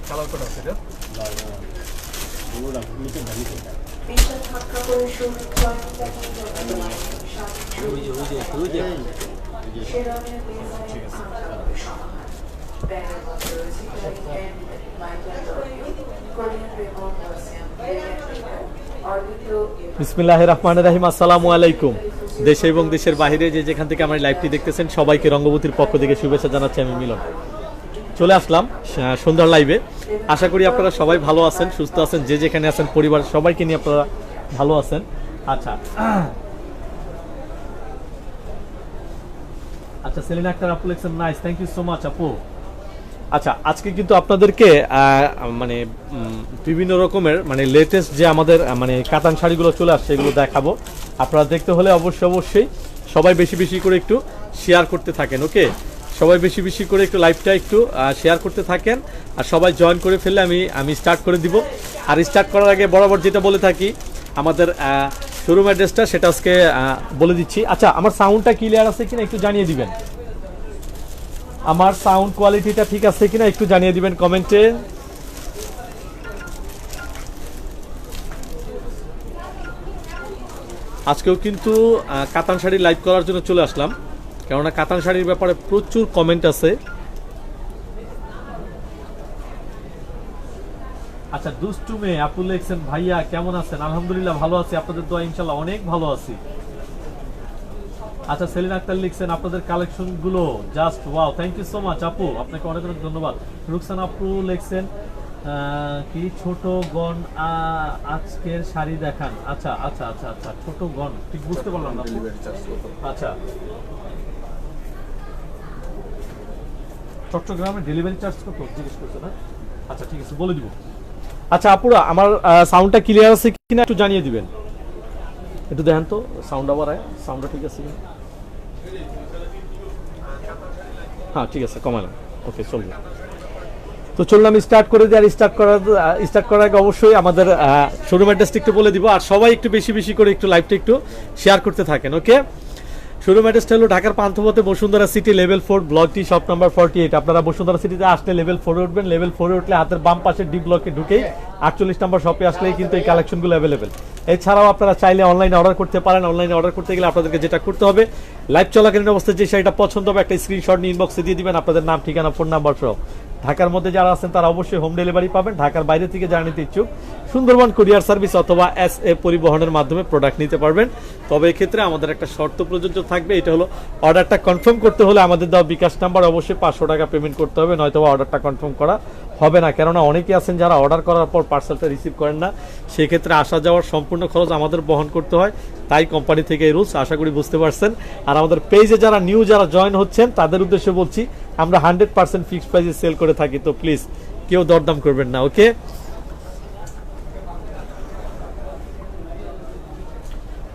Colour code আছে এটা বিসমিল্লাহির রহমানির রহিম। আসসালামু আলাইকুম। দেশে এবং দেশের বাইরে যে যেখান থেকে আমার লাইভটি দেখতেছেন সবাইকে রঙ্গবতীর পক্ষ থেকে শুভেচ্ছা জানাচ্ছি। আমি মিলন চলে আসলাম সুন্দর লাইভে। আশা করি আপনারা সবাই ভালো আছেন, সুস্থ আছেন, যে যেখানে আছেন পরিবার সবাইকে নিয়ে আপনারা ভালো আছেন। আচ্ছা আচ্ছা সেলিনা আক্তার আপু লিখছেন nice, thank you so much আপু। আচ্ছা আজকে কিন্তু আপনাদেরকে মানে বিভিন্ন রকমের মানে লেটেস্ট যে আমাদের মানে কাতান শাড়িগুলো চলে আসছে এগুলো দেখাবো। আপনারা দেখতে হলে অবশ্যই সবাই বেশি বেশি করে একটু শেয়ার করতে থাকেন। ওকে, সবাই বেশি বেশি করে একটু লাইভটা একটু শেয়ার করতে থাকেন আর সবাই জয়েন করে ফেললে আমি স্টার্ট করে দিব। আর স্টার্ট করার আগে বরাবর যেটা বলে থাকি আমাদের শোরুম অ্যাড্রেসটা সেটা আজকে বলে দিচ্ছি। আচ্ছা আমার সাউন্ডটা ক্লিয়ার আছে কিনা একটু জানিয়ে দিবেন, আমার সাউন্ড কোয়ালিটিটা ঠিক আছে কিনা একটু জানিয়ে দিবেন কমেন্টে। আজকেও কিন্তু কাতান শাড়ি লাইভ করার জন্য চলে আসলাম, কেননা কাতান শাড়ির ব্যাপারে প্রচুর কমেন্ট আছে। আচ্ছা দুষ্টু মেয়ে আপু লিখছেন ভাইয়া কেমন আছেন? আলহামদুলিল্লাহ ভালো আছি, আপনাদের দোয়া ইনশাল্লাহ অনেক ভালো আছি। আচ্ছা সেলিনা আক্তার লিখছেন আপনাদের কালেকশন গুলো just wow, thank you so much আপু, আপনাকে অনেক অনেক ধন্যবাদ। রুকসানা আপু লিখছেন কি ছোট গন আজকের শাড়ি দেখান। আচ্ছা আচ্ছা আচ্ছা আচ্ছা ছোট গন ঠিক বুঝতে পারলাম না। আচ্ছা চট্টগ্রামে ডেলিভারি চার্জ কত জিজ্ঞেস করছে না? আচ্ছা ঠিক আছে বলে দিব। আচ্ছা আপুরা আমার সাউন্ডটা ক্লিয়ার আছে কিনা একটু জানিয়ে দিবেন, একটু দেখেন তো সাউন্ড আবার সাউন্ডটা ঠিক আছে কিনা। হ্যাঁ ঠিক আছে কমালাম, ওকে চলবে। তো চলুন আমি স্টার্ট করে দিই। আর স্টার্ট করার আগে অবশ্যই আমাদের শোরুম অ্যাড্রেসটা একটু বলে দিব আর সবাই একটু বেশি বেশি করে একটু লাইভটা একটু শেয়ার করতে থাকেন। ওকে, শোরুম অ্যাড্রেসটা হলো ঢাকার পান্থপথে Bashundhara city level 4 block T shop number 48। আপনারা বসুন্ধরা সিটিতে আসলে লেভেল 4 উঠবেন, লেভেল 4 উঠলে হাতের বাম পাশে ডি ব্লকে ঢুকেই 48 নম্বর শপে আসলেই কিন্তু এই কালেকশনগুলো অ্যাভেলেবেল। এছাড়াও আপনারা চাইলে অনলাইনে অর্ডার করতে পারেন। অনলাইনে অর্ডার করতে গেলে আপনাদেরকে যেটা করতে হবে লাইভ চলাকালীন অবস্থায় যে শাড়িটা পছন্দ হবে একটা স্ক্রিনশট নিয়ে ইনবক্সে দিয়ে দিবেন আপনাদের নাম ঠিকানা ফোন নাম্বার সহ। ঢাকার মধ্যে যারা আছেন তারা অবশ্যই হোম ডেলিভারি পাবেন। ঢাকার বাইরে থেকে যারা নিতে ইচ্ছুক সুন্দরবন কুরিয়ার সার্ভিস অথবা SA পরিবহনের মাধ্যমে প্রোডাক্ট নিতে পারবেন। তবে এক্ষেত্রে আমাদের একটা শর্ত প্রযোজ্য থাকবে, এটা হলো অর্ডারটা কনফার্ম করতে হলে আমাদের দেওয়া বিকাশ নাম্বার অবশ্যই 500 টাকা পেমেন্ট করতে হবে, নয়তো অর্ডারটা কনফার্ম করা হবে না। কেননা অনেকে আছেন যারা অর্ডার করার পর পার্সেলটা রিসিভ করেন না, সেক্ষেত্রে আসা যাওয়ার সম্পূর্ণ খরচ আমাদের বহন করতে হয়। তাই কোম্পানি থেকে এই রুলস, আশা করি বুঝতে পারছেন। আর আমাদের পেজে যারা নিউ যারা জয়েন হচ্ছেন তাদের উদ্দেশ্যে বলছি আমরা 100% ফিক্সড প্রাইসে সেল করে থাকি, তো প্লিজ কেউ দরদাম করবেন না। ওকে,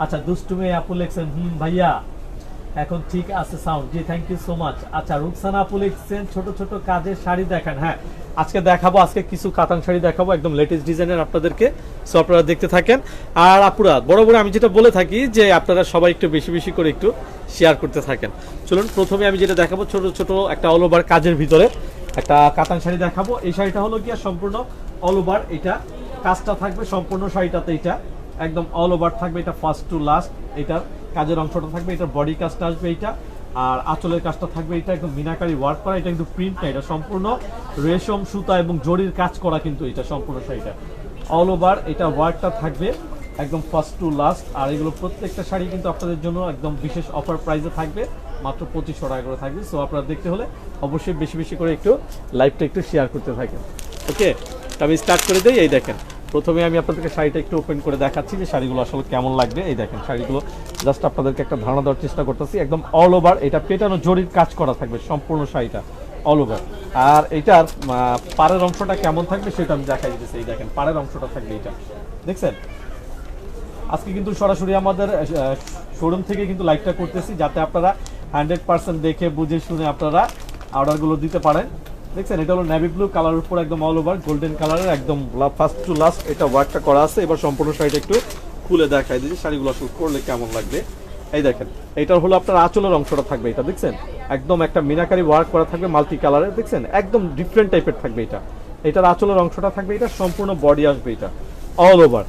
আচ্ছা দুষ্টু মেয়ে আপু লিখছেন ভাইয়া এখন ঠিক আছে সাউন্ড, জি থ্যাংক ইউ সো মাচ। আচ্ছা রুকসানা আপু লিখছেন ছোট ছোট কাজের শাড়ি দেখান। হ্যাঁ আজকে দেখাবো, আজকে কিছু কাতান শাড়ি দেখাবো একদম লেটেস্ট ডিজাইনের আপনাদেরকে, সো আপনারা দেখতে থাকেন। আর আপুরা বড় আমি যেটা বলে থাকি যে আপনারা সবাই একটু বেশি বেশি করে একটু শেয়ার করতে থাকেন। চলুন প্রথমে আমি যেটা দেখাবো ছোট ছোট একটা অল ওভার কাজের ভিতরে একটা কাতান শাড়ি দেখাবো। এই শাড়িটা হলো কি সম্পূর্ণ অল ওভার, এটা কাজটা থাকবে সম্পূর্ণ শাড়িটাতে, এটা একদম অল ওভার থাকবে, এটা ফার্স্ট টু লাস্ট এটার কাজের অংশটা থাকবে, এটার বডি কাজটা আসবে এইটা, আর আঁচলের কাজটা থাকবে এটা একদম মিনাকারি ওয়ার্ক করা, এটা কিন্তু প্রিন্ট না, এটা সম্পূর্ণ রেশম সুতা এবং জরির কাজ করা, কিন্তু এটা সম্পূর্ণ শাড়িটা অল ওভার এটা ওয়ার্কটা থাকবে একদম ফার্স্ট টু লাস্ট। আর এগুলো প্রত্যেকটা শাড়ি কিন্তু আপনাদের জন্য একদম বিশেষ অফার প্রাইসে থাকবে, মাত্র 2500 টাকা করে থাকবে। সো আপনারা দেখতে হলে অবশ্যই বেশি বেশি করে একটু লাইভটা একটু শেয়ার করতে থাকেন। ওকে, আমি স্টার্ট করে দিই। এই দেখেন প্রথমে আমি আপনাদেরকে শাড়িটা একটু ওপেন করে দেখাচ্ছি যে শাড়িগুলো আসলে কেমন লাগবে। এই দেখেন শাড়িগুলো জাস্ট আপনাদেরকে একটা ধারণা দেওয়ার চেষ্টা করতেছি, একদম অল ওভার এটা পেটানো জরির কাজ করা থাকবে সম্পূর্ণ শাড়িটা, অল ওভার। আর এটার পাড়ের অংশটা কেমন থাকবে সেটা আমি দেখাই দিতেছি। এই দেখেন পাড়ের অংশটা থাকবে এটা, দেখছেন? আজকে কিন্তু সরাসরি আমাদের শোরুম থেকে কিন্তু লাইভটা করতেছি, যাতে আপনারা 100% দেখে বুঝে শুনে আপনারা অর্ডারগুলো দিতে পারেন। দেখছেন এটা হলো নেভি ব্লু কালারের উপর একদম অল ওভার গোল্ডেন কালারের একদম ফার্স্ট টু লাস্ট এটা ওয়ার্কটা করা আছে। এবার সম্পূর্ণ শাড়িটা একটু খুলে দেখাই দিচ্ছি শাড়িগুলো আসলে করলে কেমন লাগবে। এই দেখেন এইটার হলো আপনার আঁচলের অংশটা থাকবে এটা, দেখছেন একদম একটা মিনাকারি ওয়ার্ক করা থাকবে মাল্টি কালারের, দেখছেন একদম ডিফারেন্ট টাইপের থাকবে এটা। এটার আঁচলের অংশটা থাকবে এটা, সম্পূর্ণ বডি আসবে এটা অল ওভার,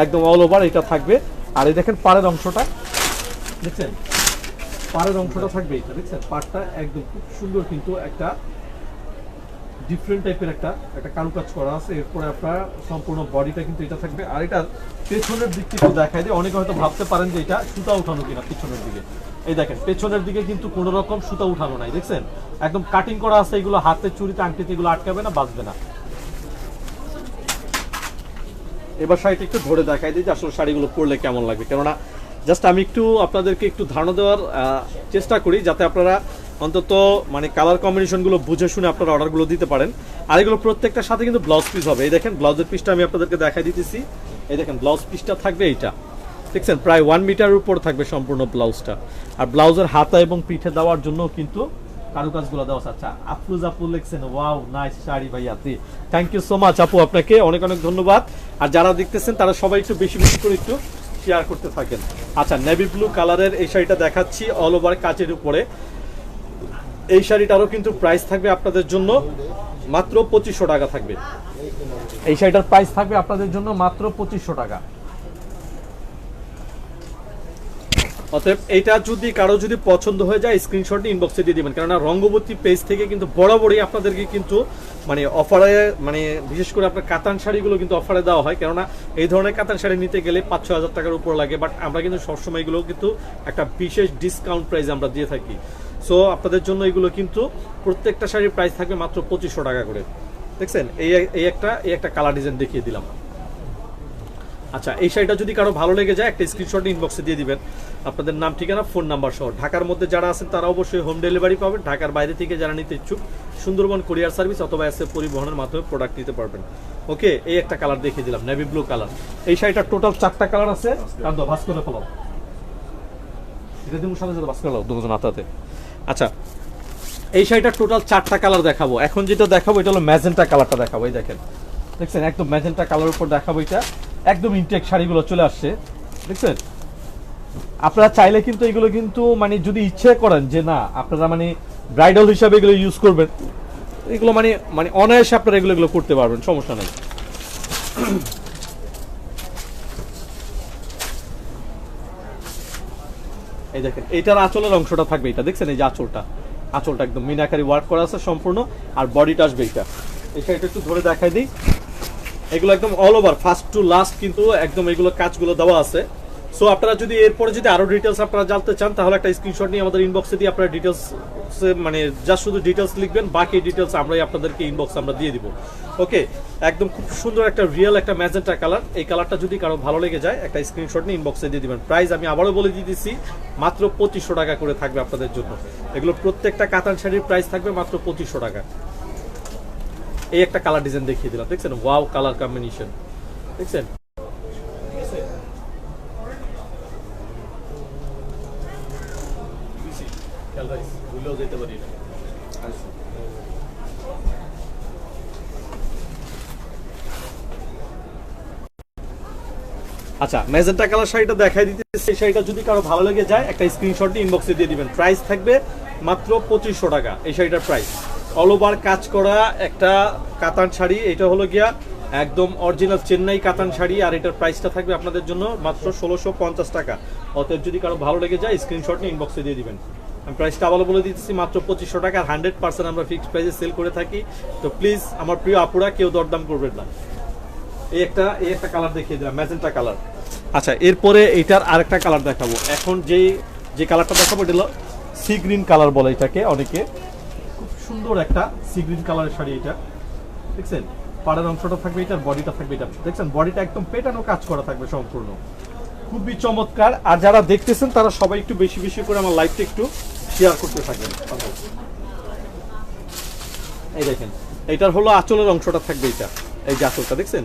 একদম অল ওভার এটা থাকবে। আর এই দেখেন পাড়ের অংশটা, দেখছেন পাড়ের অংশটা থাকবে এটা, দেখছেন পাড়টা একদম খুব সুন্দর কিন্তু একটা ডিফারেন্ট টাইপের একটা কারুকাজ করা আছে। এরপরে আপনার সম্পূর্ণ বডিটা কিন্তু এটা থাকবে। আর এটা পেছনের দিক থেকে দেখাই দিয়ে অনেকে হয়তো ভাবতে পারেন যে এটা সুতা উঠানো কিনা পিছনের দিকে। এই দেখেন পেছনের দিকে কিন্তু কোনো রকম সুতা উঠানো নাই, দেখছেন একদম কাটিং করা আছে। এগুলো হাতে চুরিতে আংটিতে এগুলো আটকাবে না, বাঁচবে না। এবার শাড়িটা একটু ধরে দেখাই দিই যে আসলে শাড়িগুলো পরলে কেমন লাগবে, কেননা জাস্ট আমি একটু আপনাদেরকে একটু ধারণা দেওয়ার চেষ্টা করি, যাতে আপনারা অন্তত মানে কালার কম্বিনেশনগুলো বুঝে শুনে আপনারা অর্ডারগুলো দিতে পারেন। আর এগুলো প্রত্যেকটার সাথে কিন্তু ব্লাউজ পিস হবে। এই দেখেন ব্লাউজের পিসটা আমি আপনাদেরকে দেখাই দিতেছি। এই দেখেন ব্লাউজ পিসটা থাকবে এইটা, দেখছেন প্রায় 1 মিটারের উপর থাকবে সম্পূর্ণ ব্লাউজটা। আর ব্লাউজের হাতা এবং পিঠে দেওয়ার জন্য কিন্তু কারুকাজগুলো দেওয়া আছে। আচ্ছা আফরোজ আপু লিখছেন ওয়াও নাইস শাড়ি ভাইয়া, থ্যাংক ইউ সো মাচ আপু, আপনাকে অনেক অনেক ধন্যবাদ। আর যারা দেখতেছেন তারা সবাই একটু বেশি বেশি করে একটু শেয়ার করতে থাকেন। আচ্ছা নেভি ব্লু কালারের এই শাড়িটা দেখাচ্ছি অল ওভার কাচের উপরে। এই শাড়িটারও কিন্তু প্রাইস থাকবে আপনাদের জন্য মাত্র 2500 টাকা থাকবে। এই শাড়িটার প্রাইস থাকবে আপনাদের জন্য মাত্র 2500 টাকা। অতএব এটা যদি কারো যদি পছন্দ হয়ে যায় স্ক্রিনশট ইনবক্সে দিয়ে দিবেন, কেননা রঙ্গবতী পেজ থেকে কিন্তু বরাবরই আপনাদেরকে কিন্তু মানে অফারে মানে বিশেষ করে আপনার কাতান শাড়িগুলো কিন্তু অফারে দেওয়া হয়, কেননা এই ধরনের কাতান শাড়ি নিতে গেলে 5-6 হাজার টাকার উপর লাগে। বাট আমরা কিন্তু সবসময় এগুলো কিন্তু একটা বিশেষ ডিসকাউন্ট প্রাইস আমরা দিয়ে থাকি। সো আপনাদের জন্য এগুলো কিন্তু প্রত্যেকটা শাড়ির প্রাইস থাকবে মাত্র 2500 টাকা করে। দেখছেন এই একটা কালার ডিজাইন দেখিয়ে দিলাম। আচ্ছা এই শাড়িটা যদি কারো ভালো লেগে যায় একটা স্ক্রিনশট ইনবক্সে দিয়ে দিবেন আপনাদের নাম ঠিকানা ফোন নাম্বার সহ। ঢাকার মধ্যে যারা আছেন তারা অবশ্যই হোম ডেলিভারি পাবেন। ঢাকার বাইরে থেকে যারা নিতে ইচ্ছুক সুন্দরবন কুরিয়ার সার্ভিস অথবা এসএ পরিবহনের মাধ্যমে প্রোডাক্ট নিতে পারবেন। ওকে এই একটা কালার দেখিয়ে দিলাম নেভি ব্লু কালার। এই শাড়িটার টোটাল 4টা কালার আছে। কান্দ ভাস করে ফেলো এটা দিমু সাথে সাথে ভাস করে লাও দুজন হাতাতে। আচ্ছা এই শাড়িটার টোটাল 4টা কালার দেখাবো। এখন যেটা দেখাবো এটা হলো ম্যাজেন্টা কালারটা দেখাবো। এই দেখেন দেখছেন একদম ম্যাজেন্টা কালারের উপর দেখাবো। এটা একদম ইনটেক শাড়িগুলো চলে আসছে, দেখছেন। আপনারা চাইলে কিন্তু এগুলো কিন্তু মানে যদি ইচ্ছে করেন যে না আপনারা মানে ব্রাইডাল হিসাবে এগুলো ইউজ করবেন, এগুলো মানে মানে অনায়াসে আপনারা এগুলো করতে পারবেন, সমস্যা নেই। এই দেখেন এইটার আঁচলের অংশটা থাকবে এটা, দেখছেন এই যে আঁচলটা একদম মিনাকারি ওয়ার্ক করা আছে সম্পূর্ণ। আর বডিটা আসবে এটা একটু ধরে দেখাই দিই। এগুলো একদম all over first to last কিন্তু একদম এগুলো কাজগুলো দেওয়া আছে। সো আপনারা যদি এরপরে যদি আরো ডিটেলস আপনারা জানতে চান তাহলে একটা স্ক্রিনশট নিয়ে আমাদের ইনবক্সে দিয়ে আপনারা ডিটেলস মানে জাস্ট শুধু ডিটেলস লিখবেন, বাকি ডিটেলস আমরাই আপনাদেরকে ইনবক্স আমরা দিয়ে দিব। ওকে একদম খুব সুন্দর একটা রিয়েল একটা ম্যাজেন্টা কালার। এই কালারটা যদি কারো ভালো লেগে যায় একটা স্ক্রিনশট নিয়ে ইনবক্সে দিয়ে দিবেন। প্রাইস আমি আবারও বলে দিতেছি মাত্র 2500 টাকা করে থাকবে আপনাদের জন্য। এগুলো প্রত্যেকটা কাতান শাড়ির প্রাইস থাকবে মাত্র 2500 টাকা। এই একটা কালার ডিজাইন দেখিয়ে দিলাম, দেখছেন ওয়াও কালার কম্বিনেশন, দেখছেন। আচ্ছা ম্যাজেন্টা কালার শাড়িটা দেখাই দিতেছি। এই শাড়িটা যদি কারো ভালো লেগে যায় একটা স্ক্রিনশট ইনবক্সে দিয়ে দিবেন। প্রাইস থাকবে মাত্র 2500 টাকা এই শাড়িটার প্রাইস। অল ওভার কাজ করা একটা কাতান শাড়ি, এটা হলো গিয়া একদম অরিজিনাল চেন্নাই কাতান শাড়ি। আর এটার প্রাইসটা থাকবে আপনাদের জন্য মাত্র 1650 টাকা। অতএব যদি কারো ভালো লেগে যায় স্ক্রিনশট নিয়ে ইনবক্সে দিয়ে দিবেন। আমি প্রাইসটা আবার বলে দিতেছি মাত্র 2500 টাকা। 100% আমরা ফিক্সড প্রাইসে সেল করে থাকি। তো প্লিজ আমার প্রিয় আপুরা কেউ দরদাম করবেন না। এই একটা কালার দেখিয়ে দিলাম ম্যাজেন্টা কালার। আচ্ছা এরপরে এইটার আরেকটা কালার দেখাবো। এখন যে কালারটা দেখাবো এটা হলো সি গ্রিন কালার বলে এটাকে অনেকে। খুব সুন্দর একটা সি গ্রিন কালারের শাড়ি এটা, দেখছেন। পাড়ের অংশটা থাকবে এটার, বডিটা থাকবে এটা, দেখছেন বডিটা একদম পেটানো কাজ করা থাকবে সম্পূর্ণ, খুবই চমৎকার। আর যারা দেখতেছেন তারা সবাই একটু বেশি বেশি করে আমার লাইভটা একটু শেয়ার করতে থাকবেন। এই দেখেন এটার হলো আঁচলের অংশটা থাকবে এটা, এই যে আঁচলটা দেখছেন,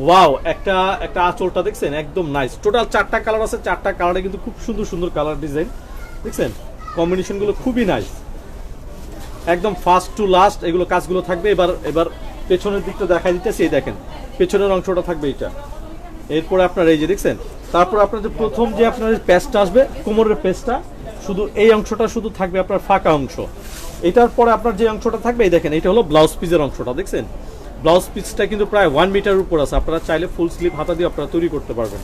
ওয়াও একটা একটা আঁচলটা দেখছেন একদম নাইস। টোটাল 4টা কালার আছে, 4টা কালারে কিন্তু খুব সুন্দর সুন্দর কালার ডিজাইন দেখছেন, কম্বিনেশনগুলো খুবই নাইস, একদম ফার্স্ট টু লাস্ট এগুলো কাজগুলো থাকবে। এবার পেছনের দিকটা দেখাই দিতেছি, এই দেখেন পেছনের অংশটা থাকবে এটা। এরপরে আপনার এই যে দেখছেন, তারপর আপনার যে প্রথম যে আপনার প্যাচটা আসবে কোমরের প্যাচটা, শুধু এই অংশটা শুধু থাকবে আপনার ফাঁকা অংশ। এটার পরে আপনার যে অংশটা থাকবে এই দেখেন, এটা হলো ব্লাউজ পিসের অংশটা দেখছেন, ব্লাউজ পিসটা কিন্তু প্রায় 1 মিটার উপর আছে, আপনারা চাইলে ফুল স্লিভ হাতা দিয়ে আপনারা তৈরি করতে পারবেন।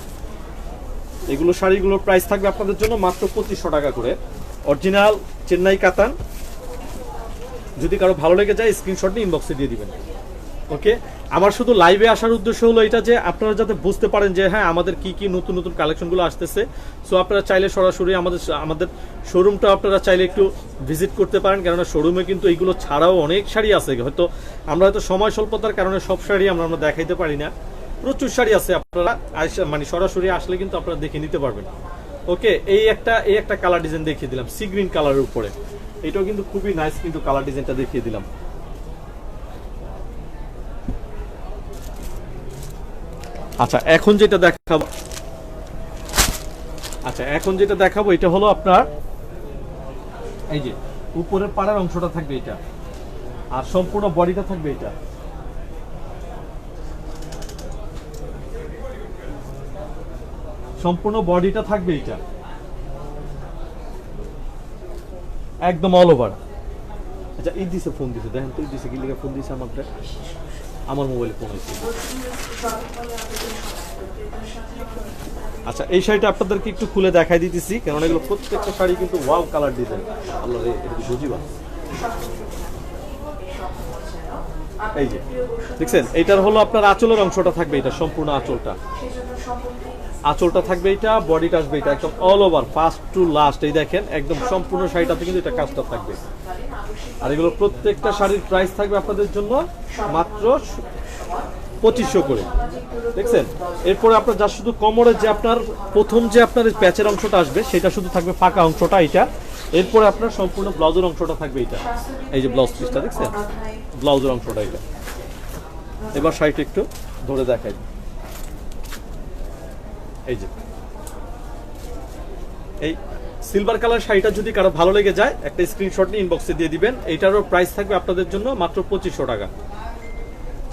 এগুলো শাড়িগুলোর প্রাইস থাকবে আপনাদের জন্য মাত্র 2500 টাকা করে, অরিজিনাল চেন্নাই কাতান। যদি কারো ভালো লেগে যায় স্ক্রিনশট নিয়ে ইনবক্সে দিয়ে দিবেন। ওকে, আমার শুধু লাইভে আসার উদ্দেশ্য হলো এটা যে আপনারা যাতে বুঝতে পারেন যে হ্যাঁ আমাদের কি কি নতুন নতুন কালেকশনগুলো আসতেছে। সো আপনারা চাইলে সরাসরি আমাদের শোরুমটা আপনারা চাইলে একটু ভিজিট করতে পারেন, কেননা শোরুমে কিন্তু এইগুলো ছাড়াও অনেক শাড়ি আছে, হয়তো আমরা হয়তো সময় স্বল্পতার কারণে সব শাড়ি আমরা দেখাইতে পারি না, প্রচুর শাড়ি আছে, আপনারা মানে সরাসরি আসলে কিন্তু আপনারা দেখে নিতে পারবেন। ওকে, এই একটা কালার ডিজাইন দেখিয়ে দিলাম সি গ্রিন কালারের উপরে, এটাও কিন্তু খুবই নাইস কিন্তু কালার ডিজাইনটা দেখিয়ে দিলাম। আচ্ছা এখন যেটা দেখাবো এটা হলো আপনার এই যে উপরের পাড়ার অংশটা থাকবে এটা, আর সম্পূর্ণ বডিটা থাকবে এটা। সম্পূর্ণ বডিটা থাকবে এটা একদম অল ওভার। আচ্ছা এই দিছে ফোন দিছে, দেখেন তো এই দিছে কি লিখে ফোন দিছে আমার মোবাইলে ফোন হয়েছে। আচ্ছা এই শাড়িটা আপনাদেরকে একটু খুলে দেখাই দিতেছি, কারণ এগুলো প্রত্যেকটা শাড়ি কিন্তু ওয়াও কালার ডিজাইন। আল্লাহ রে, এটা বুঝিবা। এই যে দেখছেন, এইটার হলো আপনার আঁচলের অংশটা থাকবে এটা, সম্পূর্ণ আঁচলটা থাকবে এটা, বডিটা আসবে এটা একদম all over first to last. এই দেখেন একদম সম্পূর্ণ শাড়িটাতে কিন্তু এটা কাজটা থাকবে। আর এগুলো প্রত্যেকটা শাড়ির প্রাইস থাকবে আপনাদের জন্য মাত্র 2500 করে দেখছেন। এরপরে আপনার যা শুধু কোমরের যে আপনার প্রথম যে আপনার প্যাচের অংশটা আসবে সেটা শুধু থাকবে ফাঁকা অংশটা এটা। এরপরে আপনার সম্পূর্ণ ব্লাউজের অংশটা থাকবে এটা, এই যে ব্লাউজ পিসটা দেখছেন, ব্লাউজের অংশটা এটা। এবার শাড়িটা একটু ধরে দেখাই, এই যে এই সিলভার কালার শাড়িটা যদি কারো ভালো লেগে যায় একটা স্ক্রিনশট নিয়ে ইনবক্সে দিয়ে দিবেন। এইটারও প্রাইস থাকবে আপনাদের জন্য মাত্র 2500 টাকা।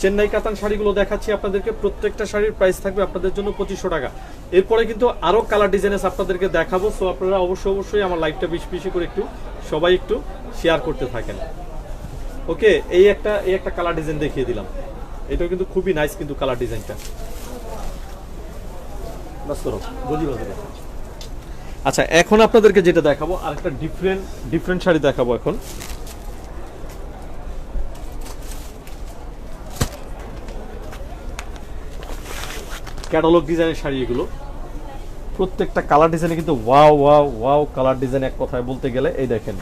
চেন্নাই কাতান শাড়িগুলো দেখাচ্ছি আপনাদেরকে, প্রত্যেকটা শাড়ির প্রাইস থাকবে আপনাদের জন্য 2500 টাকা। এরপরে কিন্তু আরো কালার ডিজাইনস আপনাদেরকে দেখাবো, সো আপনারা অবশ্যই আমার লাইভটা বেশি বেশি করে একটু সবাই একটু শেয়ার করতে থাকেন। ওকে, এই একটা কালার ডিজাইন দেখিয়ে দিলাম, এটাও কিন্তু খুবই নাইস কিন্তু কালার ডিজাইনটা। আচ্ছা এখন আপনাদেরকে যেটা দেখাবো আর একটা ডিফারেন্ট শাড়ি দেখাবো এখন। ক্যাটালগ ডিজাইনের শাড়ি এগুলো, প্রত্যেকটা কালার ডিজাইনে কিন্তু ওয়াও কালার ডিজাইন এক কথায় বলতে গেলে। এই দেখেন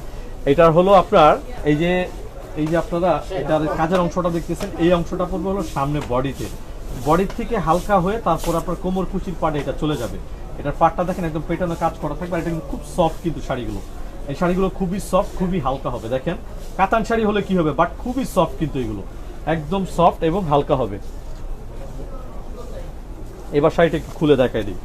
এটার হলো আপনার এই যে আপনারা এটার কাজের অংশটা দেখতেছেন, এই অংশটা পড়বে হলো সামনে বডিতে, বডির থেকে হালকা হয়ে তারপর আপনার কোমর কুচির পাড়ে এটা চলে যাবে। এটার পাটটা দেখেন একদম পেটানো কাজ করা থাকবে, আর এটা কিন্তু খুব সফট কিন্তু শাড়িগুলো, এই শাড়িগুলো খুবই সফট, খুবই হালকা হবে। দেখেন কাতান শাড়ি হলে কি হবে, বাট খুবই সফট কিন্তু এগুলো একদম সফট এবং হালকা হবে। এবার শাড়িটা একটু খুলে দেখাই দিই।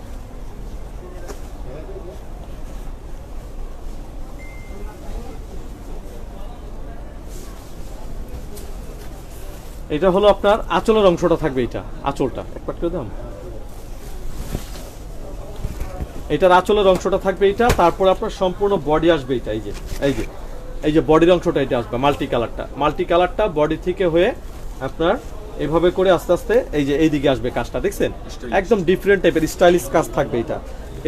এটা হলো আপনার আঁচলের অংশটা থাকবে, এটা আঁচলটা একবার করে দাম, এটার আঁচলের অংশটা থাকবে এটা। তারপর আপনার সম্পূর্ণ বডি আসবে এটা, এই যে বডির অংশটা এটা আসবে মাল্টি কালারটা বডি থেকে হয়ে আপনার এভাবে করে আস্তে আস্তে এই যে এইদিকে আসবে কাজটা দেখছেন, একদম ডিফারেন্ট টাইপের স্টাইলিশ কাজ থাকবে এটা।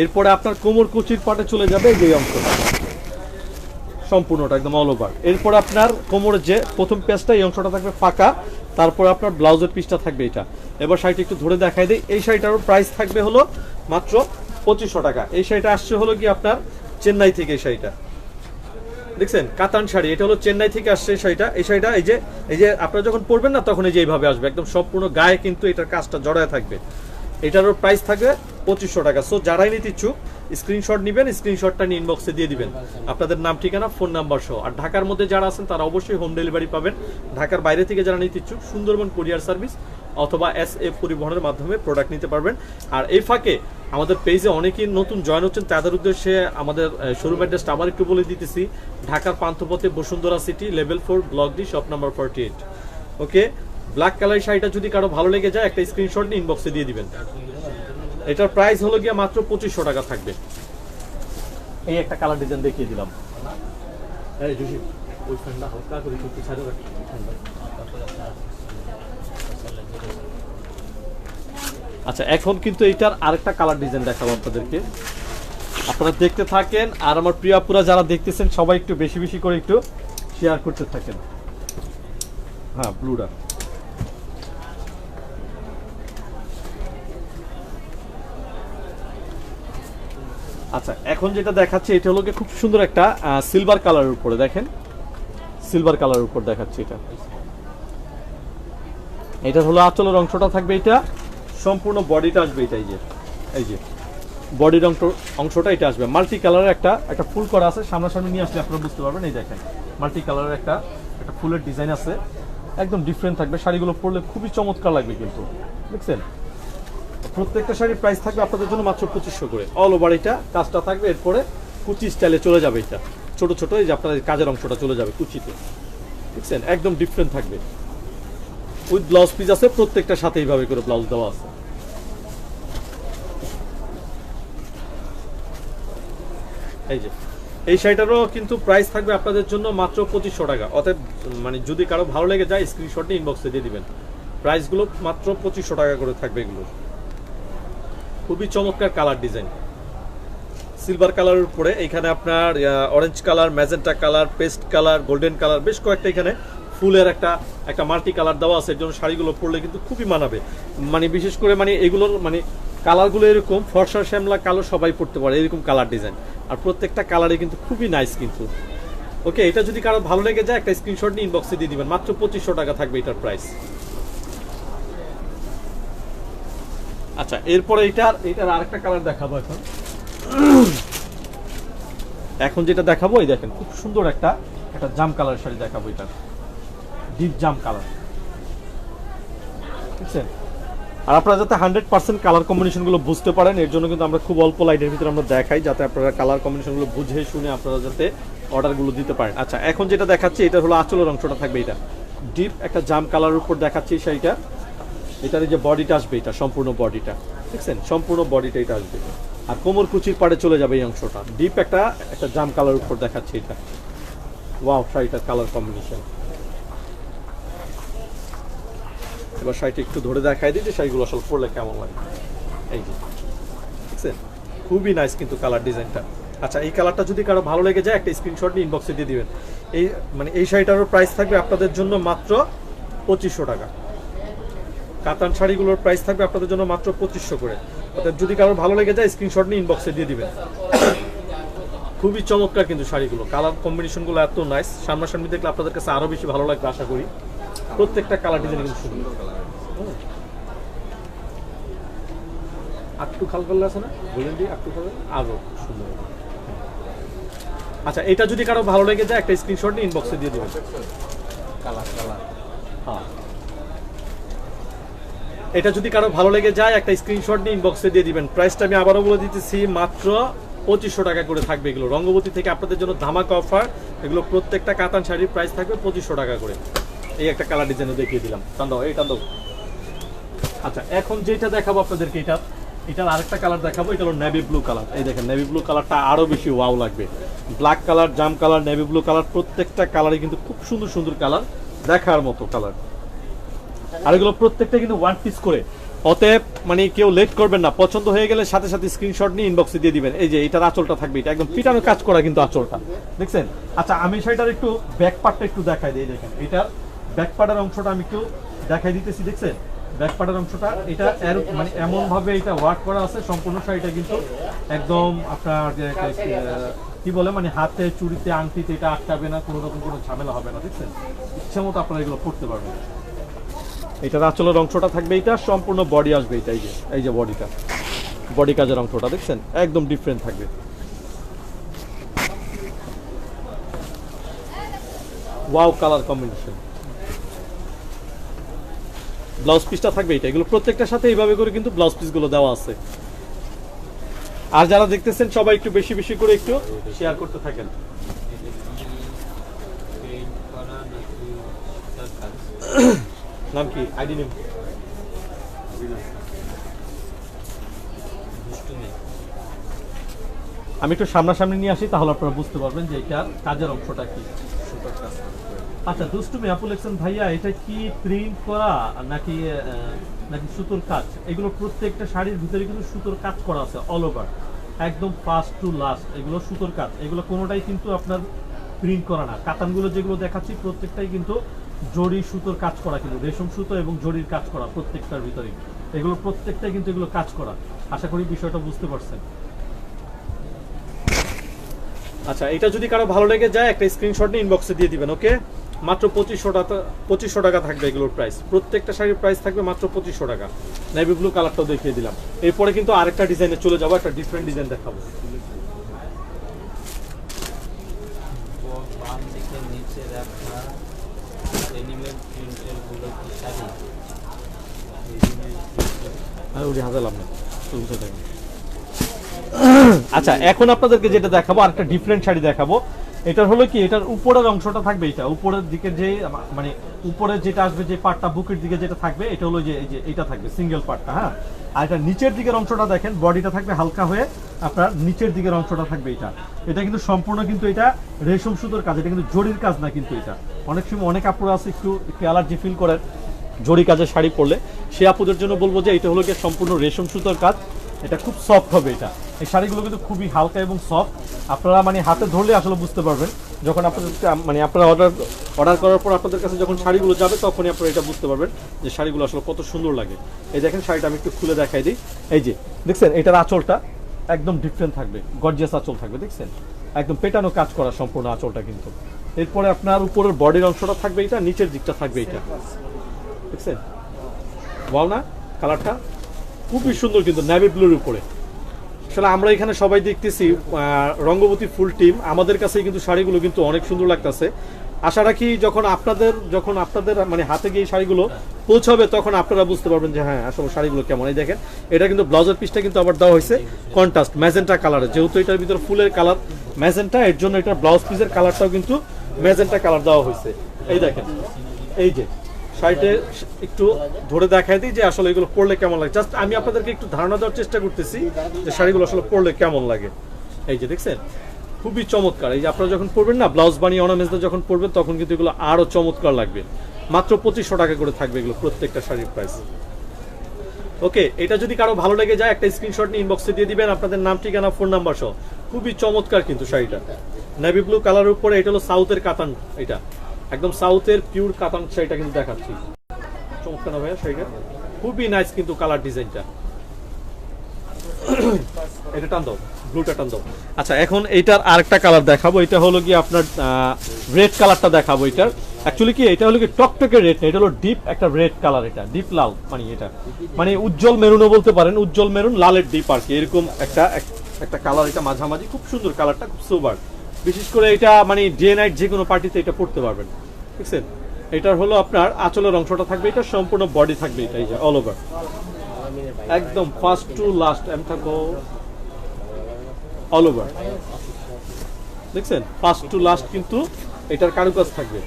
এরপরে আপনার কোমর কুচির পাটে চলে যাবে এই যে অংশটা সম্পূর্ণটা একদম অল ওভার। এরপর আপনার কোমরের যে প্রথম পেজটা এই অংশটা থাকবে ফাঁকা, তারপর আপনার ব্লাউজের পিসটা থাকবে এটা। এবার শাড়িটা একটু ধরে দেখাই দিই, এই শাড়িটারও প্রাইস থাকবে হলো মাত্র 2500 টাকা। এই শাড়িটা আসছে হলো কি আপনার চেন্নাই থেকে, এই শাড়িটা দেখছেন কাতান শাড়ি, এটা হলো চেন্নাই থেকে আসছে এই শাড়িটা। এই শাড়িটা এই যে আপনারা যখন পরবেন না তখন এই যে এইভাবে আসবে, একদম সম্পূর্ণ গায়ে কিন্তু এটার কাজটা জড়ায় থাকবে। এটারও প্রাইস থাকবে 2500 টাকা। সো যারাই নিতে ইচ্ছুক স্ক্রিনশট নেবেন, স্ক্রিনশটটা নিয়ে ইনবক্সে দিয়ে দিবেন আপনাদের নাম, ঠিকানা, ফোন নাম্বার সহ। আর ঢাকার মধ্যে যারা আছেন তারা অবশ্যই হোম ডেলিভারি পাবেন। ঢাকার বাইরে থেকে যারা নিতে ইচ্ছুক সুন্দরবন কুরিয়ার সার্ভিস অথবা SF পরিবহনের মাধ্যমে প্রোডাক্ট নিতে পারবেন। আর এই ফাঁকে আমাদের পেজে অনেকেই নতুন জয়েন হচ্ছেন, তাদের উদ্দেশ্যে আমাদের শোরুম অ্যাড্রেসটা আবার একটু বলে দিতেছি। ঢাকার পান্থপথে Bashundhara city, level 4, block D, shop number 48। Okay, black colour শাড়িটা যদি কারো ভালো লেগে যায় একটা স্ক্রিনশট নিয়ে ইনবক্সে দিয়ে দিবেন। এটার প্রাইস হলো গিয়ে মাত্র 2500 টাকা থাকবে। এই একটা কালার ডিজাইন দেখিয়ে দিলাম। এই জুসি ওই ফ্যানটা হালকা করে একটু ছাড়ো ঠান্ডা। আচ্ছা, এখন কিন্তু এইটার আরেকটা কালার ডিজাইন দেখাবো আপনাদেরকে, আপনারা দেখতে থাকেন। আর আমার প্রিয় আপুরা যারা দেখতেছেন সবাই একটু বেশি বেশি করে একটু শেয়ার করতে থাকেন। হ্যাঁ, ব্লুটা আচ্ছা, এখন যেটা দেখাচ্ছে এটা হলো খুব সুন্দর একটা সিলভার কালারের উপরে, দেখেন সিলভার কালারের উপর দেখাচ্ছে এটা। এটা হলো আঁচলের অংশটা থাকবে, এটা সম্পূর্ণ বডিটা আসবে এটা, এই যে বডির অংশটা এটা আসবে মাল্টি কালারের একটা ফুল করা আছে। সামনাসামনি নিয়ে আসলে আপনারা বুঝতে পারবেন। এই দেখেন মাল্টি কালারের একটা ফুলের ডিজাইন আছে, একদম ডিফারেন্ট থাকবে। শাড়িগুলো পরলে খুবই চমৎকার লাগবে কিন্তু, দেখছেন। প্রত্যেকটা শাড়ির প্রাইস থাকবে আপনাদের জন্য মাত্র 2500 করে। অল ওভার এটা কাজটা থাকবে, এরপরে কুচি স্টাইলে চলে যাবে। এটা ছোট ছোট এই যে আপনাদের কাজের অংশটা চলে যাবে কুচিতে, দেখছেন, একদম ডিফারেন্ট থাকবে। উইথ ব্লাউজ পিস আছে, প্রত্যেকটার সাথে এইভাবে করে ব্লাউজ দেওয়া আছে। এই যে এই শাড়িটারও কিন্তু প্রাইস থাকবে আপনাদের জন্য মাত্র 2500 টাকা। অতএব মানে যদি কারো ভালো লেগে যায় স্ক্রিনশট নিয়ে ইনবক্সে দিয়ে দিবেন। প্রাইসগুলো মাত্র 2500 টাকা করে থাকবে। এগুলো খুবই চমৎকার কালার ডিজাইন, সিলভার কালারের উপরে এখানে আপনার orange colour, magenta colour, paste colour, golden colour, বেশ কয়েকটা এখানে ফুলের একটা মাল্টি কালার দেওয়া আছে। এর জন্য শাড়িগুলো পরলে কিন্তু খুবই মানাবে। মানে বিশেষ করে মানে এগুলোর মানে কালারগুলো এরকম ফর্সা, শ্যামলা, কালো সবাই পরতে পারে এরকম কালার ডিজাইন। আর প্রত্যেকটা কালারে কিন্তু খুবই নাইস কিন্তু। ওকে, এটা যদি কারো ভালো লেগে যায় একটা স্ক্রিনশট নিয়ে ইনবক্সে দিয়ে দিবেন। মাত্র 2500 টাকা থাকবে এটার প্রাইস। আচ্ছা, এরপরে এটার আরেকটা কালার দেখাবো। এখন যেটা দেখাবো এই দেখেন খুব সুন্দর একটা জাম কালার শাড়ি দেখাবো। এটা ডিপ জাম কালার, বুঝছেন। আর আপনারা যাতে 100% কালার কম্বিনেশনগুলো বুঝতে পারেন এর জন্য কিন্তু আমরা খুব অল্প লাইটের ভিতরে আমরা দেখাই, যাতে আপনারা কালার কম্বিনেশনগুলো বুঝে শুনে আপনারা যাতে অর্ডারগুলো দিতে পারেন। আচ্ছা, এখন যেটা দেখাচ্ছি এটা হলো আঁচলের অংশটা থাকবে। এটা ডিপ একটা জাম কালারের উপর দেখাচ্ছি এই শাড়িটা। এটার যে বডিটা আসবে, এটা সম্পূর্ণ বডিটা, দেখছেন, সম্পূর্ণ বডিটা এটা আসবে। আর কোমর কুচির পাড়ে চলে যাবে এই অংশটা। ডিপ একটা জাম কালার উপর দেখাচ্ছি এটা। ওয়াও, শাড়িটার কালার কম্বিনেশন। এবার শাড়িটা একটু ধরে দেখাই দিই যে শাড়িগুলো আসলে পরলে কেমন লাগে। এই যে দেখছেন, খুবই নাইস কিন্তু কালার ডিজাইনটা। আচ্ছা, এই কালারটা যদি কারো ভালো লেগে যায় একটা স্ক্রিনশট নিয়ে ইনবক্সে দিয়ে দিবেন। এই শাড়িটারও প্রাইস থাকবে আপনাদের জন্য মাত্র 2500 টাকা। কাতান শাড়িগুলোর প্রাইস থাকবে আপনাদের জন্য মাত্র 2500 করে। অর্থাৎ যদি কারো ভালো লেগে যায় স্ক্রিনশট নিয়ে ইনবক্সে দিয়ে দিবেন। খুবই চমৎকার কিন্তু শাড়িগুলো, কালার কম্বিনেশনগুলো এত নাইস। সামনাসামনি দেখলে আপনাদের কাছে আরো বেশি ভালো লাগবে আশা করি। প্রত্যেকটা কালার ডিজাইন কিন্তু সুন্দর। একটু খাল করলে আছে না, বলেন দিই একটু খাল আরো সুন্দর। আচ্ছা, এটা যদি কারো ভালো লেগে যায় একটা স্ক্রিনশট নিয়ে ইনবক্সে দিয়ে দিবেন। হ্যাঁ, এটা যদি কারো ভালো লেগে যায় একটা স্ক্রিনশট নিয়ে ইনবক্সে দিয়ে দিবেন। প্রাইসটা আমি আবারও বলে দিতেছি, মাত্র 2500 টাকা করে থাকবে। এগুলো রঙ্গবতী থেকে আপনাদের জন্য ধামাকা অফার। এগুলো প্রত্যেকটা কাতান শাড়ির প্রাইস থাকবে 2500 টাকা করে। এই একটা কালার ডিজাইনও দেখিয়ে দিলাম। টান দাও, এই টান দাও। আচ্ছা, এখন যেটা দেখাবো আপনাদেরকে এটার আরেকটা কালার দেখাবো। এটা হলো নেভি ব্লু কালার। এই দেখেন নেভি ব্লু কালারটা আরো বেশি ওয়াও লাগবে। ব্ল্যাক কালার, জাম কালার, নেভি ব্লু কালার, প্রত্যেকটা কালারই কিন্তু খুব সুন্দর সুন্দর কালার, দেখার মতো কালার। আর এগুলো প্রত্যেকটা কিন্তু ওয়ান পিস করে। অতএব মানে কেউ লেট করবেন না, পছন্দ হয়ে গেলে সাথে সাথে স্ক্রিনশট নিয়ে ইনবক্সে দিয়ে দিবেন। এই যে এটার আঁচলটা থাকবে, এটা একদম পিটানো কাজ করা কিন্তু আঁচলটা, দেখছেন। আচ্ছা, আমি সেটার একটু ব্যাক পার্টটা একটু দেখাই দিই। দেখেন এটার ব্যাক পার্টের অংশটা আমি একটু দেখাই দিতেছি, দেখছেন। ব্যাক পার্টের অংশটা এটা মানে এমন ভাবে এটা ওয়ার্ক করা আছে, সম্পূর্ণ শাড়িটা কিন্তু একদম আপনার কি বলে মানে হাতে, চুড়িতে, আংটিতে এটা আটকাবে না, কোনো রকম কোনো ঝামেলা হবে না, দেখছেন। ইচ্ছা মতো আপনারা এগুলো পড়তে পারবেন। এটার আঁচলের অংশটা থাকবে, এটা সম্পূর্ণ বডি আসবে এটা, এই যে বডিটা বডি কাজের অংশটা দেখছেন একদম ডিফারেন্ট থাকবে। Wow colour combination. ব্লাউজ পিসটা থাকবে এটা, এগুলো প্রত্যেকটার সাথে এইভাবে করে কিন্তু ব্লাউজ পিসগুলো দেওয়া আছে। আর যারা দেখতেছেন সবাই একটু বেশি বেশি করে একটু শেয়ার করতে থাকেন। নাম কি, আইডি নেম? আমি একটু সামনাসামনি নিয়ে আসি, তাহলে আপনারা বুঝতে পারবেন যে এটার কাজের অংশটা কি। আচ্ছা দুষ্টুমি আপু লিখছেন ভাইয়া এটা কি প্রিন্ট করা নাকি নাকি সুতোর কাজ? এগুলো প্রত্যেকটা শাড়ির ভিতরে কিন্তু সুতোর কাজ করা আছে অল ওভার, একদম ফার্স্ট টু লাস্ট এগুলো সুতোর কাজ। এগুলো কোনোটাই কিন্তু আপনার প্রিন্ট করা না। কাতানগুলো যেগুলো দেখাচ্ছি প্রত্যেকটাই কিন্তু জরি সুতোর কাজ করা, কিন্তু রেশম সুতো এবং জরির কাজ করা প্রত্যেকটার ভিতরেই। এগুলো প্রত্যেকটাই কিন্তু এগুলো কাজ করা। আশা করি বিষয়টা বুঝতে পারছেন। আচ্ছা এটা যদি কারো ভালো লেগে যায় একটা স্ক্রিনশট নিয়ে ইনবক্সে দিয়ে দিবেন। ওকে, মাত্র 2500 টাকা থাকবে এগুলোর প্রাইস। প্রত্যেকটা শাড়ির প্রাইস থাকবে মাত্র 2500 টাকা। নেভি ব্লু কালারটাও দেখিয়ে দিলাম। এরপরে কিন্তু আরেকটা ডিজাইনে চলে যাবো, একটা ডিফারেন্ট ডিজাইন দেখাবো। আচ্ছা এখন আপনাদেরকে যেটা দেখাবো আরেকটা ডিফারেন্ট শাড়ি দেখাবো। এটার হলো কি, এটার উপরের অংশটা থাকবে এটা, উপরের দিকে যে মানে উপরে যেটা আসবে যে পার্টটা বুকের দিকে যেটা থাকবে এটা হলো যে এই যে এটা থাকবে সিঙ্গেল পার্টটা। হ্যাঁ, আর এটা নিচের দিকের অংশটা দেখেন, বডিটা থাকবে হালকা হয়ে, আপনার নিচের দিকের অংশটা থাকবে এটা। এটা কিন্তু সম্পূর্ণ কিন্তু এটা রেশম সুতোর কাজ, এটা কিন্তু জরির কাজ না কিন্তু এটা। অনেক সময় অনেক আপুরা আছে একটু অ্যালার্জি ফিল করেন জরি কাজের শাড়ি পরলে, সে আপুদের জন্য বলবো যে এটা হলো কি সম্পূর্ণ রেশম সুতোর কাজ। এটা খুব সফট হবে এটা। এই শাড়িগুলো কিন্তু খুবই হালকা এবং সফট। আপনারা মানে হাতে ধরলে আসলে বুঝতে পারবেন যখন আপনাদের মানে আপনারা অর্ডার করার পর আপনাদের কাছে যখন শাড়িগুলো যাবে তখনই আপনারা এটা বুঝতে পারবেন যে শাড়িগুলো আসলে কত সুন্দর লাগে। এই দেখেন শাড়িটা আমি একটু খুলে দেখাই দিই। এই যে দেখছেন এটার আঁচলটা একদম ডিফারেন্ট থাকবে, গর্জিয়াস আঁচল থাকবে দেখছেন, একদম পেটানো কাজ করা সম্পূর্ণ আঁচলটা কিন্তু। এরপরে আপনার উপরের বডির অংশটা থাকবে এটা, নিচের দিকটা থাকবে এটা দেখছেন। ওয়াও না কালারটা খুবই সুন্দর কিন্তু নেভি ব্লুর উপরে। আসলে আমরা এখানে সবাই দেখতেছি রঙ্গবতী ফুল টিম, আমাদের কাছে কিন্তু শাড়িগুলো কিন্তু অনেক সুন্দর লাগতেছে। আশা রাখি যখন আপনাদের মানে হাতে গিয়ে শাড়িগুলো পৌঁছাবে তখন আপনারা বুঝতে পারবেন যে হ্যাঁ আসলে শাড়িগুলো কেমন। এই দেখেন এটা কিন্তু ব্লাউজের পিসটা কিন্তু আবার দেওয়া হয়েছে কন্ট্রাস্ট ম্যাজেন্টা কালারে, যেহেতু এটার ভিতরে ফুলের কালার ম্যাজেন্টা, এর জন্য এটার ব্লাউজ পিসের কালারটাও কিন্তু ম্যাজেন্টা কালার দেওয়া হয়েছে। এই দেখেন এই যে শাড়িতে একটু ধরে দেখাই দিই যে আসলে এগুলো পরলে কেমন লাগে। জাস্ট আমি আপনাদেরকে একটু ধারণা দেওয়ার চেষ্টা করতেছি যে শাড়িগুলো আসলে পরলে কেমন লাগে। এই যে দেখছেন খুবই চমৎকার। এই যে আপনারা যখন পরবেন না ব্লাউজ বানিয়ে অর্নামেন্টস যখন পরবেন তখন কিন্তু এগুলো আরো চমৎকার লাগবে। মাত্র 2500 টাকা করে থাকবে এগুলো প্রত্যেকটা শাড়ির প্রাইস। ওকে, এটা যদি কারো ভালো লেগে যায় একটা স্ক্রিনশট নিয়ে ইনবক্সে দিয়ে দিবেন আপনাদের নাম, ঠিকানা, ফোন নাম্বার সহ। খুবই চমৎকার কিন্তু শাড়িটা নেভি ব্লু কালারের উপরে। এটা হলো সাউথের কাতান, এটা একদম সাউথের পিওর কাতান শাড়িটা কিন্তু দেখাচ্ছি। চমৎকার না ভাইয়া শাড়িটা, খুবই নাইস কিন্তু কালার ডিজাইনটা। এটা টান দাও, ব্লুটা টান দাও। আচ্ছা এখন এইটার আরেকটা কালার দেখাবো, এটা হলো কি আপনার রেড কালারটা দেখাবো। এটার অ্যাকচুয়ালি কি এটা হলো কি টকটকে রেড না, এটা হলো ডিপ একটা রেড কালার, এটা ডিপ লাল, মানে এটা মানে উজ্জ্বল মেরুনও বলতে পারেন, উজ্জ্বল মেরুন লালের ডিপ আর কি, এরকম একটা কালার। এটা মাঝামাঝি খুব সুন্দর কালারটা, খুব সোবার। বিশেষ করে এটা মানে ডে নাইট যে কোনো পার্টিতে এটা পড়তে পারবেন বুঝছেন। এটার হলো আপনার আঁচলের অংশটা থাকবে, এটা সম্পূর্ণ বডি থাকবে এটা, এই যে অল ওভার একদম ফার্স্ট টু লাস্ট এম থাকো অল ওভার দেখছেন, ফার্স্ট টু লাস্ট কিন্তু এটার কারুকাজ থাকবে।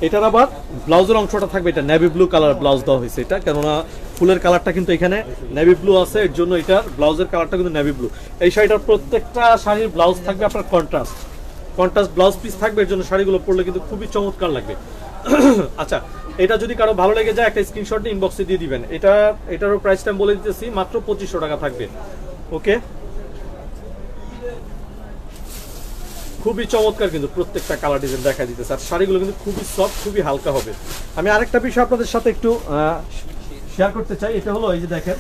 এটার আবার ব্লাউজের অংশটা থাকবে এটা নেভি ব্লু কালার ব্লাউজ দেওয়া হয়েছে এটা, কেননা ফুলের কালারটা কিন্তু এখানে নেভি ব্লু আছে, এর জন্য এটার ব্লাউজের কালারটা কিন্তু নেভি ব্লু। এই শাড়িটার প্রত্যেকটা শাড়ির ব্লাউজ থাকবে আপনার কন্ট্রাস্ট ব্লাউজ পিস থাকবে, এর জন্য শাড়িগুলো পরলে কিন্তু খুবই চমৎকার লাগবে। আচ্ছা এটা যদি কারো ভালো লেগে যায় একটা স্ক্রিনশট নিয়ে ইনবক্সে দিয়ে দিবেন। এটারও প্রাইসটা আমি বলে দিতেছি, মাত্র 2500 টাকা থাকবে। ওকে, খুবই চমৎকার কিন্তু প্রত্যেকটা কালার ডিজাইন দেখা দিতেছে, আর শাড়িগুলো কিন্তু খুবই সফট, খুবই হালকা হবে। আমি আরেকটা বিষয় আপনাদের সাথে একটু শেয়ার করতে চাই। এটা হলো এই যে দেখেন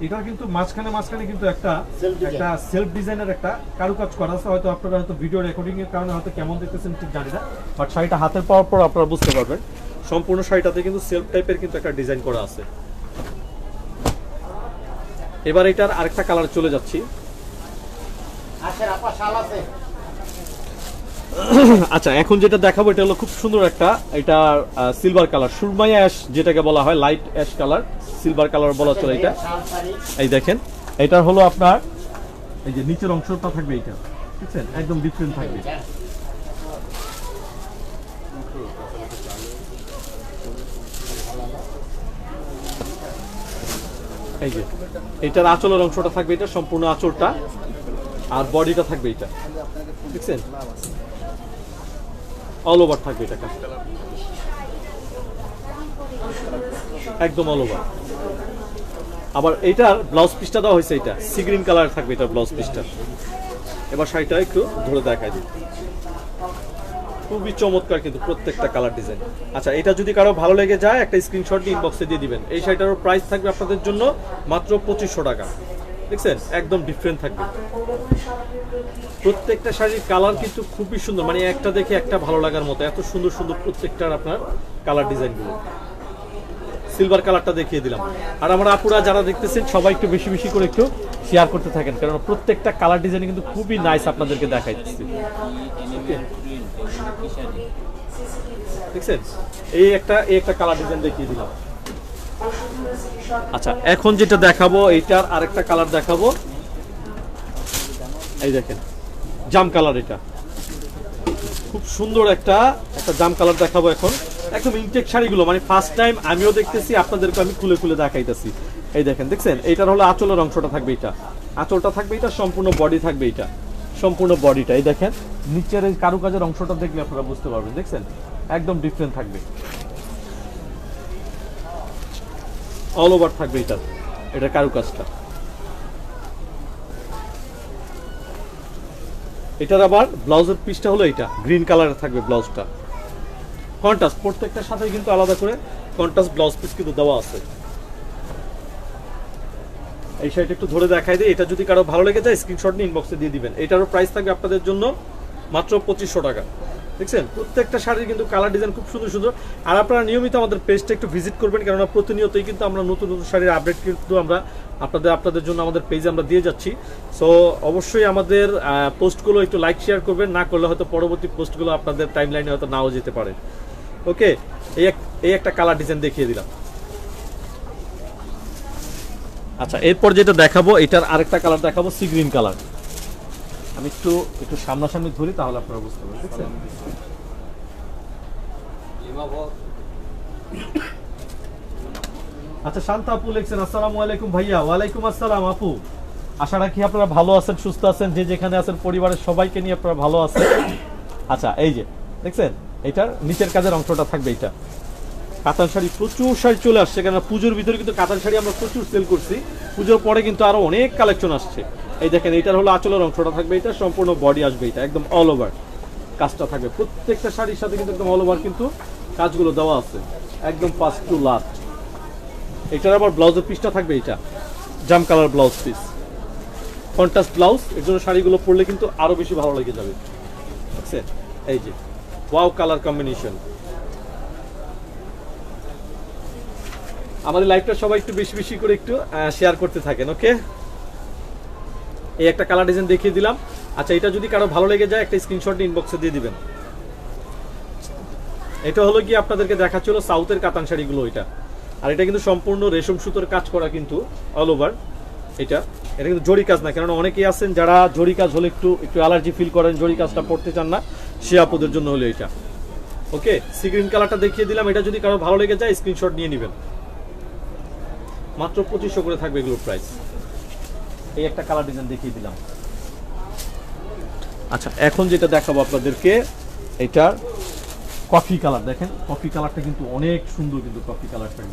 এটা কিন্তু মাঝখানে কিন্তু একটা সেলফ ডিজাইনের একটা কারুকাজ করা আছে। হয়তো আপনারা হয়তো ভিডিও রেকর্ডিং এর কারণে হয়তো কেমন দেখতেছেন ঠিক জানি না, বাট শাড়িটা হাতে পাওয়ার পর আপনারা বুঝতে পারবেন সম্পূর্ণ শাড়িটাতে কিন্তু সেলফ টাইপের কিন্তু একটা ডিজাইন করা আছে। এবার এটার আরেকটা কালার চলে যাচ্ছি। আচ্ছা, এখন যেটা দেখাবো এটা হলো খুব সুন্দর একটা, এটা সিলভার কালার, সুরমাই অ্যাশ যেটাকে বলা হয়, light ash colour, silver colour বলা চলে এটা। এই দেখেন, এটা হলো আপনার এই যে নিচের অংশটা থাকবে এটা, বুঝছেন, একদম ডিফারেন্ট থাকবে। এই যে এটার আঁচলের অংশটা থাকবে এটা, সম্পূর্ণ আঁচলটা, আর বডিটা থাকবে এটা, বুঝছেন, অল ওভার থাকবে এটা, একদম অল ওভার। আবার এটার ব্লাউজ পিসটা দেওয়া হয়েছে, এটা সি গ্রিন কালার থাকবে এটার ব্লাউজ পিসটা। এবার শাড়িটা একটু ধরে দেখাই দিই, খুবই চমৎকার কিন্তু প্রত্যেকটা কালার ডিজাইন। আচ্ছা, এটা যদি কারো ভালো লেগে যায় একটা স্ক্রিনশট দিয়ে ইনবক্সে দিয়ে দিবেন। এই শাড়িটার প্রাইস থাকবে আপনাদের জন্য মাত্র 2500 টাকা। দেখছেন, একদম ডিফারেন্ট থাকবে। প্রত্যেকটা শাড়ির কালার কিন্তু খুবই সুন্দর, মানে একটা দেখে একটা ভালো লাগার মতো, এত সুন্দর সুন্দর প্রত্যেকটার আপনার কালার ডিজাইনগুলো। সিলভার কালারটা দেখিয়ে দিলাম। আর আমরা আপুরা যারা দেখতেছেন সবাই একটু বেশি বেশি করে একটু শেয়ার করতে থাকেন, কারণ প্রত্যেকটা কালার ডিজাইন কিন্তু খুবই নাইস আপনাদেরকে দেখাইতেছি। দেখছেন, এই একটা কালার ডিজাইন দেখিয়ে দিলাম। আচ্ছা, এখন যেটা দেখাবো এইটার আরেকটা কালার দেখাবো। এই দেখেন, জাম কালার, এটা খুব সুন্দর একটা জাম কালার দেখাবো এখন। একদম ইনটেক শাড়িগুলো, মানে ফার্স্ট টাইম আমিও দেখতেছি, আপনাদেরকে আমি খুলে খুলে দেখাইতেছি। এই দেখেন, দেখছেন, এইটার হলো আঁচলের অংশটা থাকবে এটা, আঁচলটা থাকবে এটা, সম্পূর্ণ বডি থাকবে এটা, সম্পূর্ণ বডিটা। এই দেখেন, নিচের এই কারুকাজের অংশটা দেখলে আপনারা বুঝতে পারবেন, দেখছেন, একদম ডিফারেন্ট থাকবে, অল ওভার থাকবে এটা কারুকাজটা। এটার আবার ব্লাউজের পিসটা হলো এটা গ্রিন কালারের থাকবে, ব্লাউজটা কন্ট্রাস্ট, প্রত্যেকটার সাথে কিন্তু আলাদা করে কন্ট্রাস্ট ব্লাউজ পিস কিন্তু দেওয়া আছে। এই শাড়িটা একটু ধরে দেখাই দিই, এটা যদি কারো ভালো লেগে যায় স্ক্রিনশট নিয়ে ইনবক্সে দিয়ে দিবেন। এটারও প্রাইস থাকবে আপনাদের জন্য মাত্র 2500 টাকা। দেখছেন, প্রত্যেকটা শাড়ির কিন্তু কালার ডিজাইন খুব সুন্দর সুন্দর। আর আপনারা নিয়মিত আমাদের পেজটা একটু ভিজিট করবেন, কেননা প্রতিনিয়তই কিন্তু আমরা নতুন নতুন শাড়ির আপডেট কিন্তু আমরা আপনাদের জন্য আমাদের পেজে আমরা দিয়ে যাচ্ছি। সো অবশ্যই আমাদের পোস্টগুলো একটু লাইক শেয়ার করবেন, না করলে হয়তো পরবর্তী পোস্টগুলো আপনাদের টাইম লাইনে হয়তো নাও যেতে পারে। ওকে, এই একটা কালার ডিজাইন দেখিয়ে দিলাম। আচ্ছা, এরপর যেটা দেখাবো এটার আরেকটা কালার দেখাবো, সি গ্রিন কালার। আমি একটু সামনাসামনি ধরি, তাহলে আপনারা বুঝতে পারবেন। দেখছেন, আচ্ছা, শান্তা আপু লিখছেন, আসসালামু আলাইকুম ভাইয়া। ওয়ালাইকুম আসসালাম আপু, আশা রাখি আপনারা ভালো আছেন, সুস্থ আছেন, যে যেখানে আছেন পরিবারের সবাইকে নিয়ে আপনারা ভালো আছেন। আচ্ছা, এই যে দেখছেন, এটার নিচের কাজের অংশটা থাকবে এটা। কাতান শাড়ি, প্রচুর শাড়ি চলে আসছে, কেন পুজোর ভিতরে কিন্তু কাতান শাড়ি আমরা প্রচুর সেল করছি, পুজোর পরে কিন্তু আরো অনেক কালেকশন আসছে। এই দেখেন, এইটার হলো আঁচলের অংশটা থাকবে এটা, সম্পূর্ণ বডি আসবে এটা, একদম অল ওভার কাজটা থাকবে। প্রত্যেকটা শাড়ির সাথে কিন্তু একদম অল ওভার কিন্তু কাজগুলো দেওয়া আছে, একদম ফার্স্ট টু লাস্ট। এটার আবার ব্লাউজের পিসটা থাকবে এটা, জাম colour blouse piece, contrast blouse. এর জন্য শাড়িগুলো পরলে কিন্তু আরো বেশি ভালো লেগে যাবে। দেখছেন, এই যে ওয়াও কালার কম্বিনেশন। আমাদের লাইভটা সবাই একটু বেশি বেশি করে একটু শেয়ার করতে থাকেন। ওকে, এই একটা কালার ডিজাইন দেখিয়ে দিলাম। আচ্ছা, এটা যদি কারো ভালো লেগে যায় একটা স্ক্রিনশট ইনবক্সে দিয়ে দিবেন। এটা হলো কি আপনাদেরকে দেখাচ্ছিল সাউথের কাতান শাড়িগুলো এটা, আর এটা কিন্তু সম্পূর্ণ রেশম সুতোর কাজ করা কিন্তু অল ওভার। এটা কিন্তু জরি কাজ না, কেননা অনেকেই আছেন যারা জরি কাজ হলে একটু অ্যালার্জি ফিল করেন, জরি কাজটা পড়তে চান না, সে আপুদের জন্য হলো এটা। ওকে, সি গ্রিন কালারটা দেখিয়ে দিলাম। এটা যদি কারো ভালো লেগে যায় স্ক্রিনশট নিয়ে নেবেন, মাত্র 2500 করে থাকবে এগুলোর প্রাইস। এই একটা কালার ডিজাইন দেখিয়ে দিলাম। আচ্ছা, এখন যেটা দেখাবো আপনাদেরকে, এটার কফি কালার। দেখেন, কফি কালারটা কিন্তু অনেক সুন্দর, কিন্তু coffee colour sari,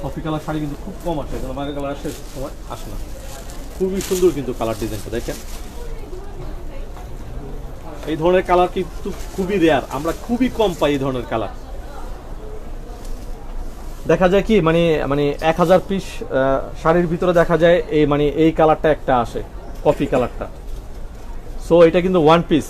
coffee colour sari কিন্তু খুব কম আসে, আমাদের কালার আসে সময় আসে না। খুবই সুন্দর কিন্তু কালার ডিজাইনটা দেখেন, এই ধরনের কালার কিন্তু খুবই রেয়ার, আমরা খুবই কম পাই এই ধরনের কালার। দেখা যায় কি, মানে 1000 পিস শাড়ির ভিতরে দেখা যায় এই কালারটা একটা আসে, কফি কালারটা। সো এটা কিন্তু ওয়ান পিস,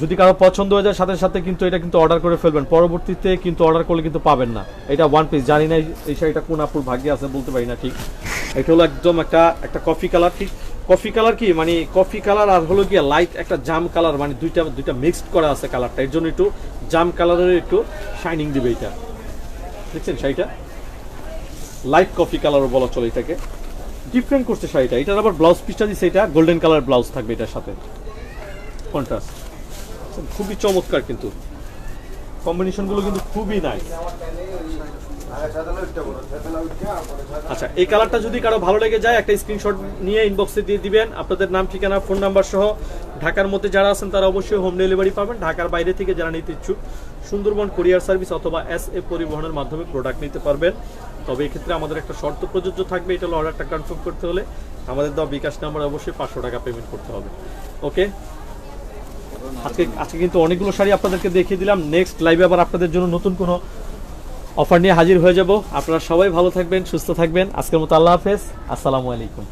যদি কারো পছন্দ হয়ে যায় সাথে সাথে কিন্তু এটা কিন্তু অর্ডার করে ফেলবেন, পরবর্তীতে কিন্তু অর্ডার করলে কিন্তু পাবেন না। এটা ওয়ান পিস, জানি না এই শাড়িটা কোন আপুর ভাগ্যে আছে, বলতে পারি না ঠিক। এটা হলো একদম একটা কফি কালার, ঠিক কফি কালার কি মানে কফি কালার আর হলো গিয়ে লাইট একটা জাম কালার, মানে দুইটা মিক্সড করা আছে কালারটা, এর জন্য একটু জাম কালারের একটু শাইনিং দিবে এটা। দেখছেন শাড়িটা লাইট কফি কালারও বলা চলে এটাকে, ডিফারেন্ট করছে শাড়িটা। এটার আবার ব্লাউজ পিসটা দিচ্ছে, এটা গোল্ডেন কালার ব্লাউজ থাকবে এটার সাথে, কন্ট্রাস্ট খুবই চমৎকার, কিন্তু কম্বিনেশনগুলো কিন্তু খুবই নাইস। আচ্ছা, এই কালারটা যদি কারো ভালো লেগে যায় একটা স্ক্রিনশট নিয়ে ইনবক্সে দিয়ে দিবেন আপনাদের নাম, ঠিকানা, ফোন নাম্বার সহ। ঢাকার মধ্যে যারা আছেন তারা অবশ্যই হোম ডেলিভারি পাবেন। ঢাকার বাইরে থেকে যারা নিতে ইচ্ছুক সুন্দরবন কুরিয়ার সার্ভিস অথবা এসএ পরিবহনের মাধ্যমে প্রোডাক্ট নিতে পারবেন। তবে এক্ষেত্রে আমাদের একটা শর্ত প্রযোজ্য থাকবে, এটা হলো অর্ডারটা কনফার্ম করতে হলে আমাদের দেওয়া বিকাশ নাম্বার অবশ্যই 500 টাকা পেমেন্ট করতে হবে। ওকে, আজকে কিন্তু অনেকগুলো শাড়ি আপনাদেরকে দেখিয়ে দিলাম। নেক্সট লাইভে আবার আপনাদের জন্য নতুন কোনো অফার নিয়ে হাজির হয়ে যাব। আপনারা সবাই ভালো থাকবেন, সুস্থ থাকবেন। আজকের মতো আল্লাহ হাফেজ, আসসালামু আলাইকুম।